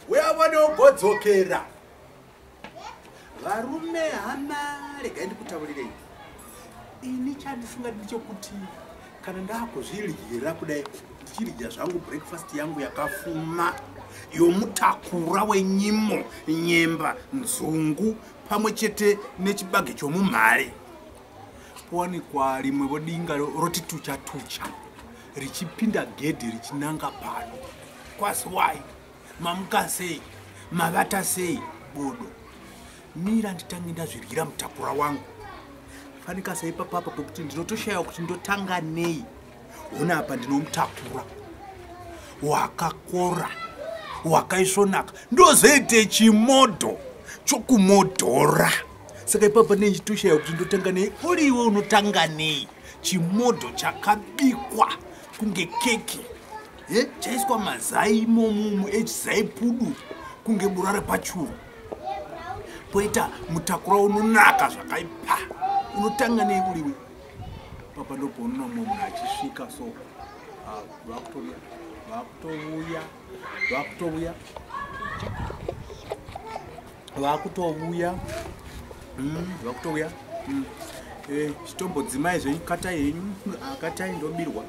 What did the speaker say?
Uyabona ugodzokera. Varume hama rega ndikutaurireyi. Ini chandifunga ndichokuti kana ndakuzviryira kudai ndichirya zvangu breakfast yangu yakafuma yomutakura wenyimo, nyemba, nzungu pamwe chete nechibage chomumhare. Kuwanikwa rimwe vodinga roti tucha richipinda gedhi richinanga pano. Kwasi wai mamuka sei, mavata sei, bodo. Mira nditange ndazviryira mutakura wangu. Fanika sei papapa pokuti ndinotoshaya kuti ndotanga nei. Ona apa ndinomutakura wakakora, wakaisvonaka, ndozoite chimodho chokumodhora. Saka ipapa nechitoshaya kuti ndotanga nei, uriwe unotanga nei. Chimodho chakabikwa kunge keki, chaiswa mazai imomo echizai pudu kunge burare pachuru. Poita mutakura unonaka zvakaipa, unotanga nei uriwe. Papa ndopo unono munhu achisvika so vakutovuya chitombo dzimai zvenyu katai henyu, katai ndobirwa.